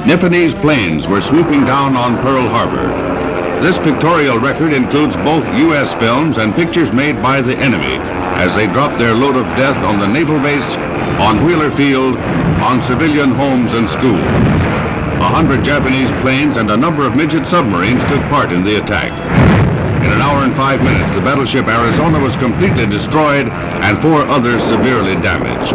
Nipponese planes were swooping down on Pearl Harbor. This pictorial record includes both U.S. films and pictures made by the enemy as they dropped their load of death on the naval base, on Wheeler Field, on civilian homes and schools. 100 Japanese planes and a number of midget submarines took part in the attack. In an hour and 5 minutes, the battleship Arizona was completely destroyed and 4 others severely damaged.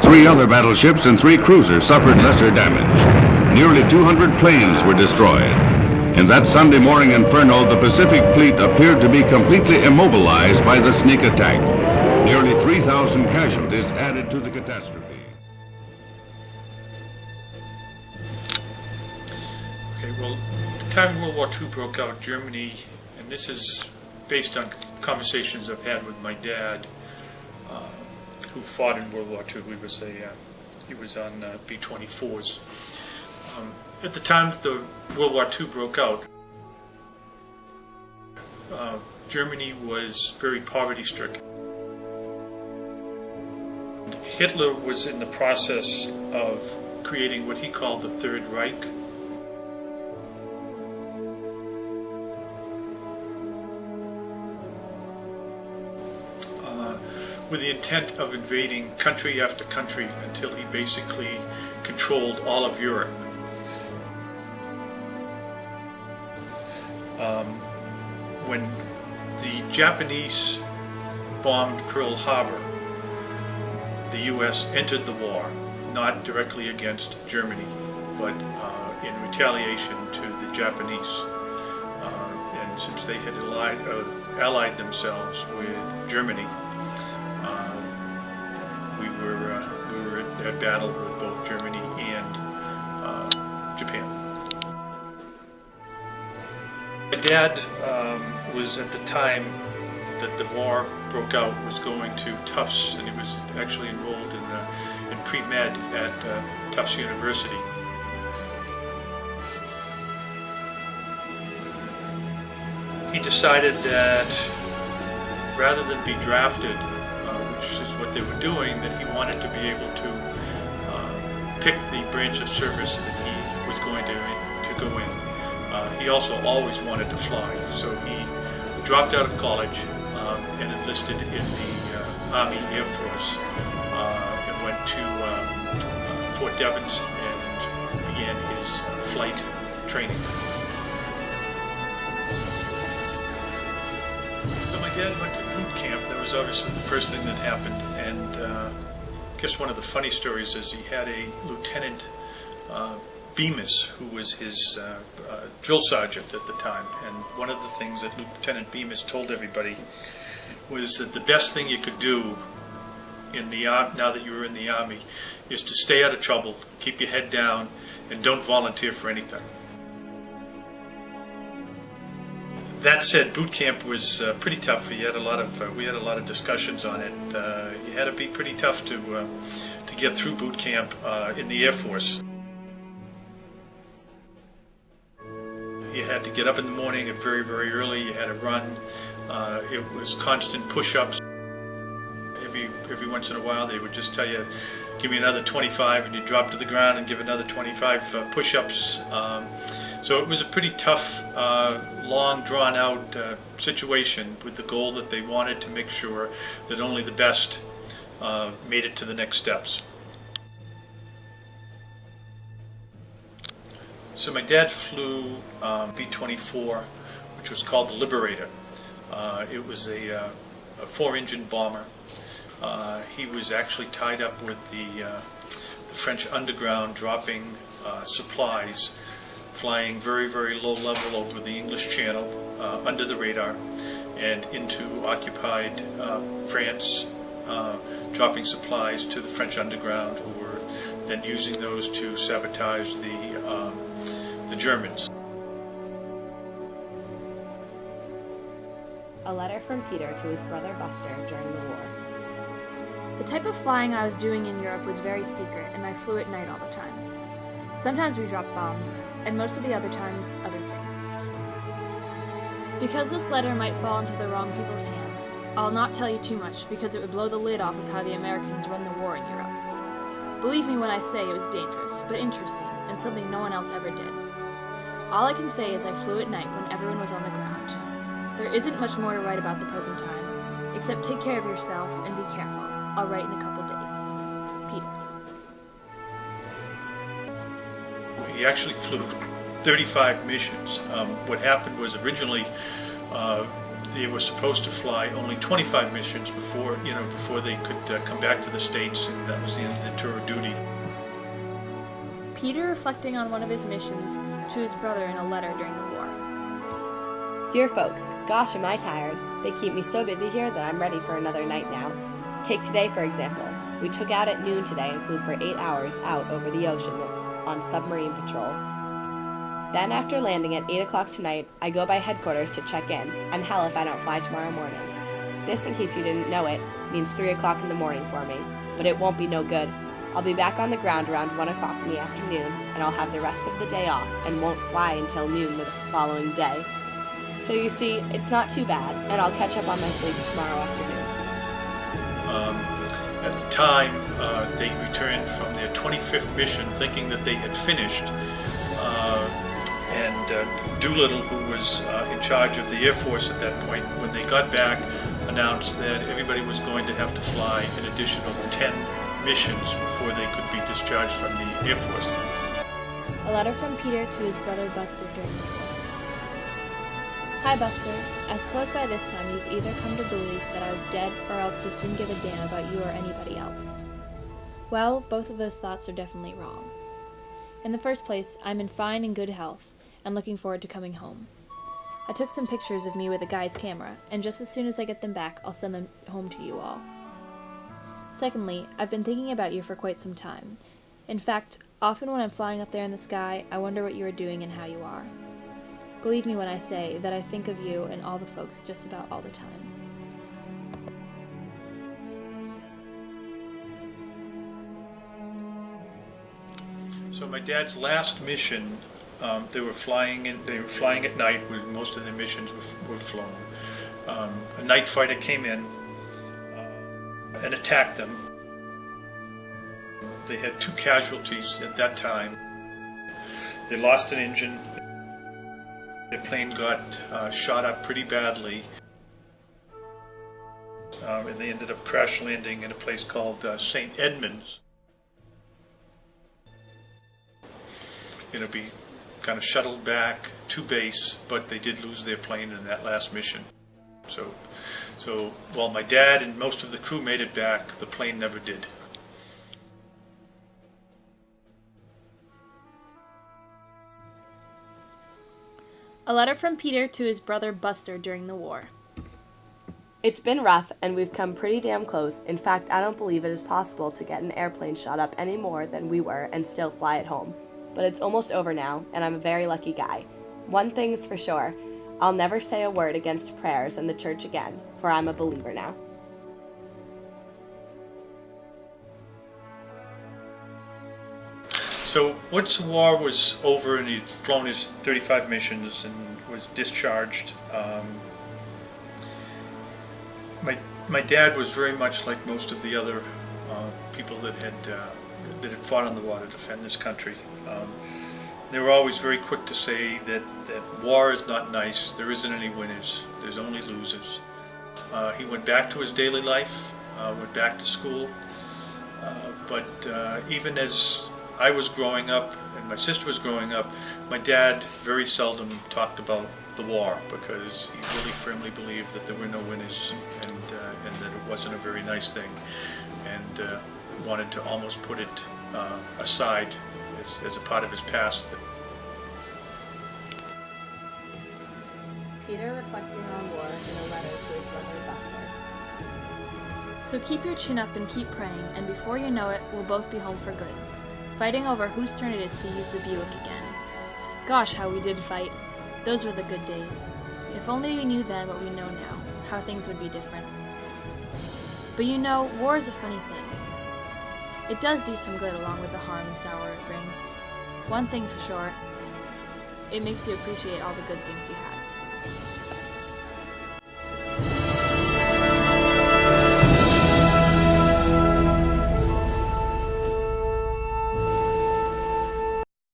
3 other battleships and 3 cruisers suffered lesser damage. Nearly 200 planes were destroyed. In that Sunday morning inferno, the Pacific Fleet appeared to be completely immobilized by the sneak attack. Nearly 3,000 casualties added to the catastrophe. Okay, well, at the time World War II broke out, Germany, and this is based on conversations I've had with my dad, who fought in World War II. He was on B-24s. At the time the World War II broke out, Germany was very poverty-stricken. Hitler was in the process of creating what he called the Third Reich. With the intent of invading country after country until he basically controlled all of Europe. When the Japanese bombed Pearl Harbor, the U.S. entered the war, not directly against Germany, but in retaliation to the Japanese. And since they had allied themselves with Germany, we were at battle with both Germany and Japan. My dad was at the time that the war broke out was going to Tufts, and he was actually enrolled in pre-med at Tufts University. He decided that rather than be drafted, which is what they were doing, that he wanted to be able to pick the branch of service that he was going to go in. He also always wanted to fly, so he dropped out of college and enlisted in the Army Air Force and went to Fort Devens and began his flight training. So my dad went to boot camp. That was obviously the first thing that happened, and I guess one of the funny stories is he had a Lieutenant Bemis, who was his drill sergeant at the time, and one of the things that Lieutenant Bemis told everybody was that the best thing you could do in the now that you were in the Army is to stay out of trouble, keep your head down, and don't volunteer for anything. That said, boot camp was pretty tough. We had a lot of discussions on it. You had to be pretty tough to get through boot camp in the Air Force. You had to get up in the morning very, very early. You had to run. It was constant push-ups. Every once in a while, they would just tell you, "Give me another 25," and you drop to the ground and give another 25 push-ups. So it was a pretty tough, long, drawn-out situation with the goal that they wanted to make sure that only the best made it to the next steps. So my dad flew B-24, which was called the Liberator. It was a 4-engine bomber. He was actually tied up with the French underground, dropping supplies, flying very, very low level over the English Channel, under the radar, and into occupied France, dropping supplies to the French underground, who were then using those to sabotage the Germans. A letter from Peter to his brother Buster during the war. The type of flying I was doing in Europe was very secret, and I flew at night all the time. Sometimes we dropped bombs, and most of the other times, other things. Because this letter might fall into the wrong people's hands, I'll not tell you too much because it would blow the lid off of how the Americans run the war in Europe. Believe me when I say it was dangerous, but interesting, and something no one else ever did. All I can say is I flew at night when everyone was on the ground. There isn't much more to write about the present time, except take care of yourself and be careful. I'll write in a couple days. Peter. He actually flew 35 missions. What happened was originally they were supposed to fly only 25 missions before they could come back to the States, and that was the end of the tour of duty. Peter reflecting on one of his missions to his brother in a letter during the war. Dear folks, gosh am I tired. They keep me so busy here that I'm ready for another night now. Take today for example. We took out at noon today and flew for 8 hours out over the ocean on submarine patrol. Then after landing at 8 o'clock tonight, I go by headquarters to check in, and hell if I don't fly tomorrow morning. This, in case you didn't know it, means 3 o'clock in the morning for me, but it won't be no good. I'll be back on the ground around 1 o'clock in the afternoon, and I'll have the rest of the day off and won't fly until noon the following day. So you see, it's not too bad, and I'll catch up on my sleep tomorrow afternoon. At the time, they returned from their 25th mission thinking that they had finished. And Doolittle, who was in charge of the Air Force at that point, when they got back, announced that everybody was going to have to fly an additional 10 missions before they could be discharged from the Air Force. A letter from Peter to his brother Buster during the war. Hi Buster, I suppose by this time you've either come to believe that I was dead or else just didn't give a damn about you or anybody else. Well, both of those thoughts are definitely wrong. In the first place, I'm in fine and good health, and looking forward to coming home. I took some pictures of me with a guy's camera, and just as soon as I get them back, I'll send them home to you all. Secondly, I've been thinking about you for quite some time. In fact, often when I'm flying up there in the sky, I wonder what you are doing and how you are. Believe me when I say that I think of you and all the folks just about all the time. So my dad's last mission, they were flying at night, when most of their missions were flown. A night fighter came in and attacked them. They had 2 casualties at that time. They lost an engine. The plane got shot up pretty badly, and they ended up crash landing in a place called St. Edmunds. Be kind of shuttled back to base, but they did lose their plane in that last mission. So while my dad and most of the crew made it back, the plane never did. A letter from Peter to his brother Buster during the war. It's been rough, and we've come pretty damn close. In fact, I don't believe it is possible to get an airplane shot up any more than we were and still fly it home. But it's almost over now, and I'm a very lucky guy. One thing's for sure, I'll never say a word against prayers and the church again, for I'm a believer now. So once the war was over and he'd flown his 35 missions and was discharged, my dad was very much like most of the other people that had fought on the water to defend this country. They were always very quick to say that war is not nice, there isn't any winners, there's only losers. He went back to his daily life, went back to school, but even as I was growing up and my sister was growing up, my dad very seldom talked about the war because he really firmly believed that there were no winners and that it wasn't a very nice thing, and wanted to almost put it aside as a part of his past. Peter reflecting on war in a letter to his brother Buster. So keep your chin up and keep praying, and before you know it, we'll both be home for good, fighting over whose turn it is to use the Buick again. Gosh, how we did fight. Those were the good days. If only we knew then what we know now, how things would be different. But you know, war is a funny thing. It does do some good along with the harm and sour it brings. One thing for sure, it makes you appreciate all the good things you had.